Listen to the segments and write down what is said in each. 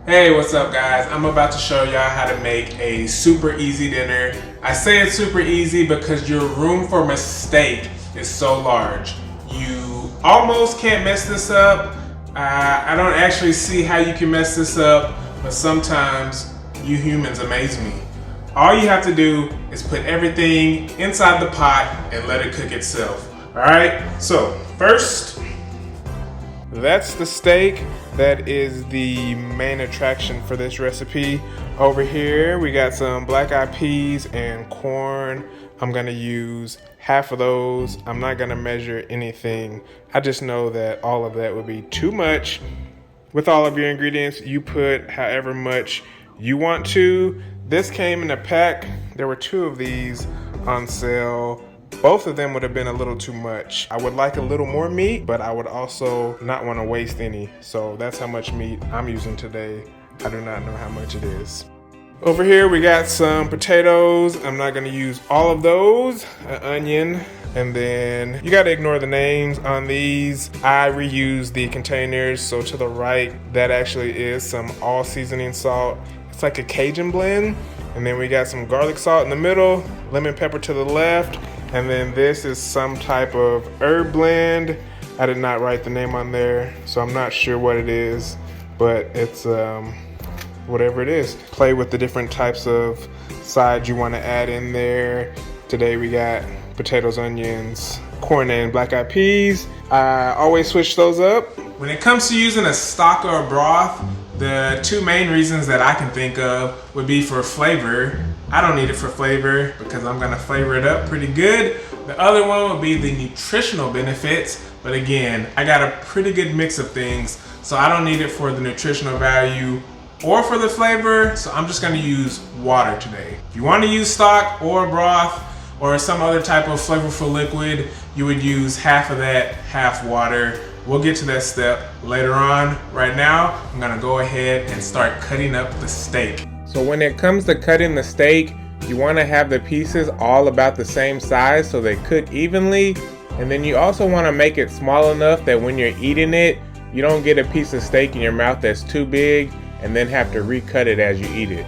Hey, what's up guys? I'm about to show y'all how to make a super easy dinner. I say it's super easy because your room for mistake is so large. You almost can't mess this up. I don't actually see how you can mess this up, but sometimes you humans amaze me. All you have to do is put everything inside the pot and let it cook itself. All right, so first, that's the steak. That is the main attraction for this recipe. Over here, we got some black-eyed peas and corn. I'm gonna use half of those. I'm not gonna measure anything. I just know that all of that would be too much. With all of your ingredients, you put however much you want to. This came in a pack. There were 2 of these on sale. Both of them would have been a little too much. I would like a little more meat, but I would also not want to waste any. So that's how much meat I'm using today. I do not know how much it is. Over here we got some potatoes. I'm not going to use all of those. An onion. And then you got to ignore the names on these. I reuse the containers. So to the right, that actually is some all seasoning salt. It's like a Cajun blend. And then we got some garlic salt in the middle, lemon pepper to the left. And then this is some type of herb blend. I did not write the name on there, so I'm not sure what it is, but it's whatever it is. Play with the different types of sides you want to add in there. Today we got potatoes, onions, corn, and black-eyed peas. I always switch those up. When it comes to using a stock or a broth, the 2 main reasons that I can think of would be for flavor. I don't need it for flavor because I'm gonna flavor it up pretty good. The other one would be the nutritional benefits, but again, I got a pretty good mix of things, so I don't need it for the nutritional value or for the flavor, so I'm just gonna use water today. If you wanna use stock or broth or some other type of flavorful liquid, you would use half of that, half water. We'll get to that step later on. Right now, I'm gonna go ahead and start cutting up the steak. So when it comes to cutting the steak, you wanna have the pieces all about the same size so they cook evenly. And then you also wanna make it small enough that when you're eating it, you don't get a piece of steak in your mouth that's too big and then have to recut it as you eat it.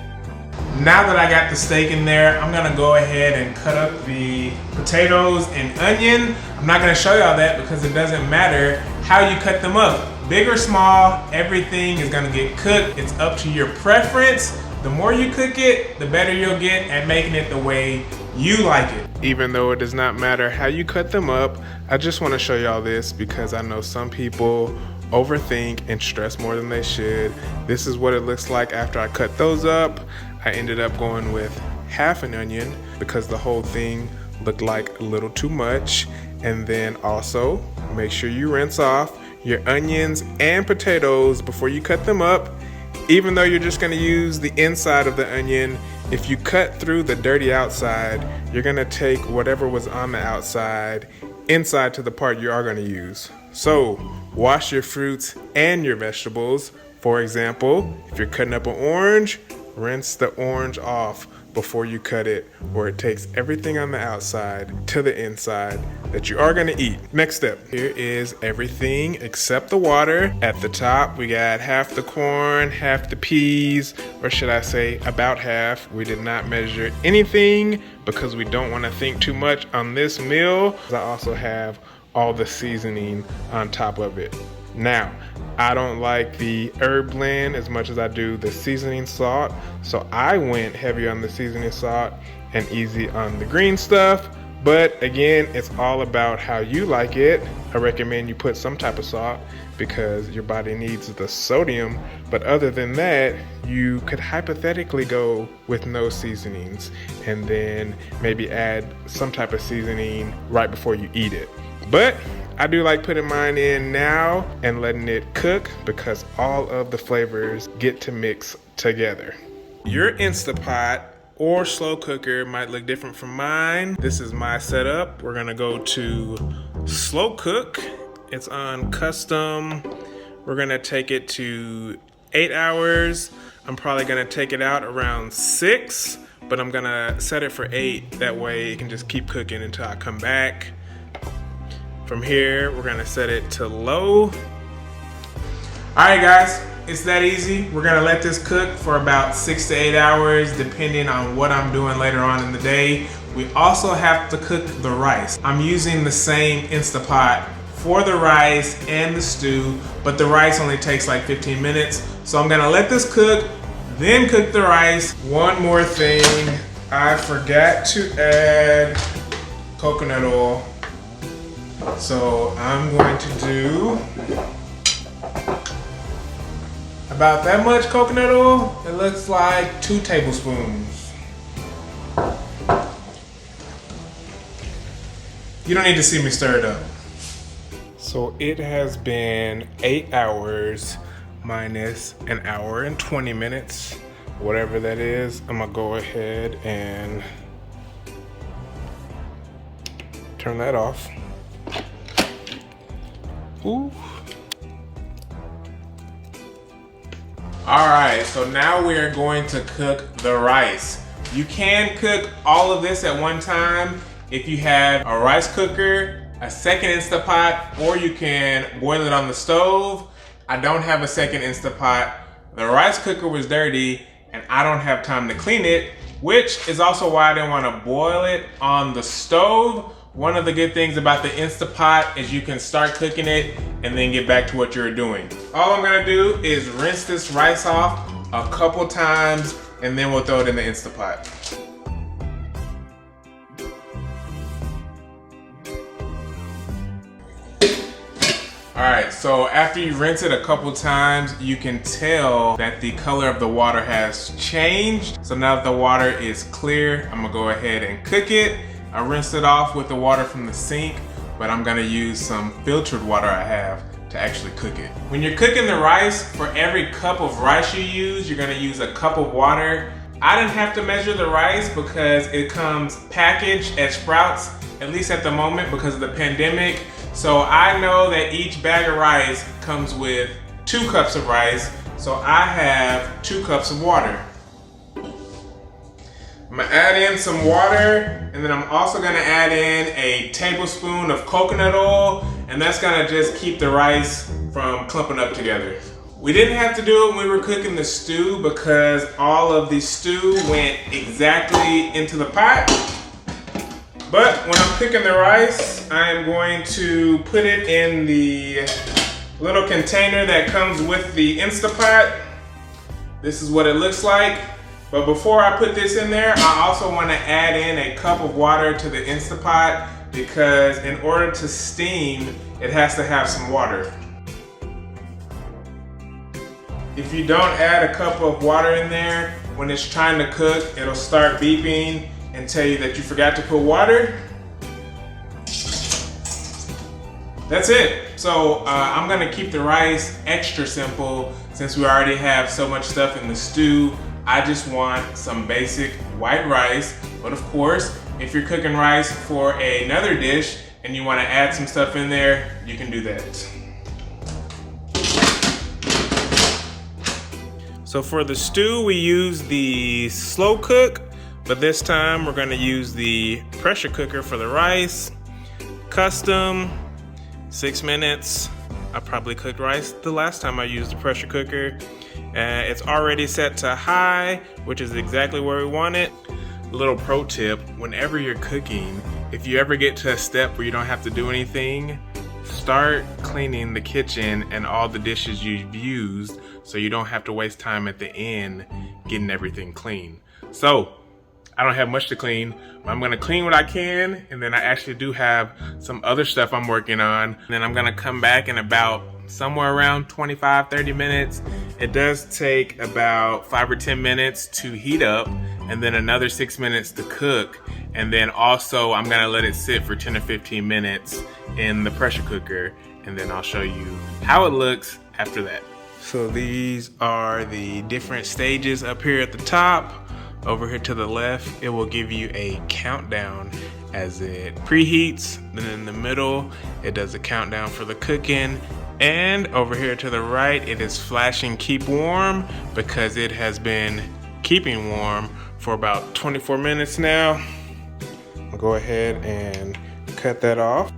Now that I got the steak in there, I'm gonna go ahead and cut up the potatoes and onion. I'm not gonna show y'all that because it doesn't matter how you cut them up. Big or small, everything is gonna get cooked. It's up to your preference. The more you cook it, the better you'll get at making it the way you like it. Even though it does not matter how you cut them up, I just wanna show y'all this because I know some people overthink and stress more than they should. This is what it looks like after I cut those up. I ended up going with half an onion because the whole thing looked like a little too much. And then also make sure you rinse off your onions and potatoes before you cut them up. Even though you're just gonna use the inside of the onion, if you cut through the dirty outside, you're gonna take whatever was on the outside inside to the part you are gonna use. So wash your fruits and your vegetables. For example, if you're cutting up an orange, rinse the orange off before you cut it, or it takes everything on the outside to the inside that you are gonna eat. Next step, here is everything except the water. At the top, we got half the corn, half the peas, or should I say about half. We did not measure anything because we don't wanna think too much on this meal. I also have all the seasoning on top of it. Now, I don't like the herb blend as much as I do the seasoning salt, so I went heavy on the seasoning salt and easy on the green stuff. But again, it's all about how you like it. I recommend you put some type of salt because your body needs the sodium. But other than that, you could hypothetically go with no seasonings and then maybe add some type of seasoning right before you eat it. But I do like putting mine in now and letting it cook because all of the flavors get to mix together. Your Instapot or slow cooker might look different from mine. This is my setup. We're gonna go to slow cook. It's on custom. We're gonna take it to 8 hours. I'm probably gonna take it out around 6, but I'm gonna set it for 8. That way it can just keep cooking until I come back. From here, we're gonna set it to low. All right, guys, it's that easy. We're gonna let this cook for about 6 to 8 hours, depending on what I'm doing later on in the day. We also have to cook the rice. I'm using the same Instapot for the rice and the stew, but the rice only takes like 15 minutes. So I'm gonna let this cook, then cook the rice. One more thing, I forgot to add coconut oil. So I'm going to do about that much coconut oil. It looks like 2 tablespoons. You don't need to see me stir it up. So it has been 8 hours minus an hour and 20 minutes, whatever that is. I'm gonna go ahead and turn that off. Ooh. All right, so now we are going to cook the rice. You can cook all of this at one time if you have a rice cooker, a second Instapot, or you can boil it on the stove. I don't have a second Instapot. The rice cooker was dirty and I don't have time to clean it, which is also why I didn't want to boil it on the stove. One of the good things about the Instapot is you can start cooking it and then get back to what you're doing. All I'm gonna do is rinse this rice off a couple times and then we'll throw it in the Instapot. All right, so after you rinse it a couple times, you can tell that the color of the water has changed. So now that the water is clear, I'm gonna go ahead and cook it. I rinsed it off with the water from the sink, but I'm gonna use some filtered water I have to actually cook it. When you're cooking the rice, for every cup of rice you use, you're gonna use a cup of water. I didn't have to measure the rice because it comes packaged at Sprouts, at least at the moment because of the pandemic. So I know that each bag of rice comes with 2 cups of rice, so I have 2 cups of water. I'm gonna add in some water, and then I'm also gonna add in a tablespoon of coconut oil, and that's gonna just keep the rice from clumping up together. We didn't have to do it when we were cooking the stew because all of the stew went exactly into the pot. But when I'm cooking the rice, I am going to put it in the little container that comes with the Instapot. This is what it looks like. But before I put this in there, I also want to add in a cup of water to the Instapot because in order to steam, it has to have some water. If you don't add a cup of water in there, when it's trying to cook, it'll start beeping and tell you that you forgot to put water. That's it. So I'm gonna keep the rice extra simple since we already have so much stuff in the stew. I just want some basic white rice, but of course, if you're cooking rice for another dish and you wanna add some stuff in there, you can do that. So for the stew, we use the slow cook, but this time we're gonna use the pressure cooker for the rice. Custom, 6 minutes. I probably cooked rice the last time I used the pressure cooker. It's already set to high, which is exactly where we want it. Little pro tip, whenever you're cooking, if you ever get to a step where you don't have to do anything, start cleaning the kitchen and all the dishes you've used so you don't have to waste time at the end getting everything clean. So, I don't have much to clean, but I'm gonna clean what I can, and then I actually do have some other stuff I'm working on. And then I'm gonna come back in about somewhere around 25-30 minutes. It does take about 5 or 10 minutes to heat up, and then another 6 minutes to cook. And then also I'm gonna let it sit for 10 or 15 minutes in the pressure cooker, and then I'll show you how it looks after that. So these are the different stages up here at the top. Over here to the left, it will give you a countdown as it preheats. Then in the middle, it does a countdown for the cooking. And over here to the right, it is flashing keep warm because it has been keeping warm for about 24 minutes now. I'll go ahead and cut that off.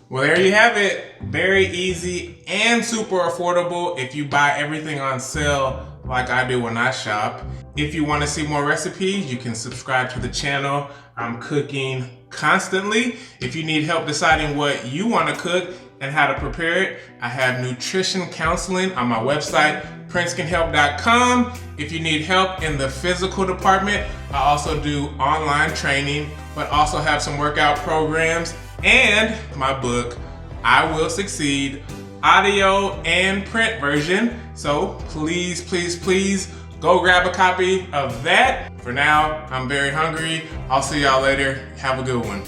Well, there you have it. Very easy and super affordable if you buy everything on sale like I do when I shop. If you want to see more recipes, you can subscribe to the channel. I'm cooking constantly. If you need help deciding what you want to cook and how to prepare it, I have nutrition counseling on my website, princecanhelp.com. If you need help in the physical department, I also do online training, but also have some workout programs and my book, I Will Succeed, audio and print version. So please, please, please go grab a copy of that. For now, I'm very hungry. I'll see y'all later. Have a good one.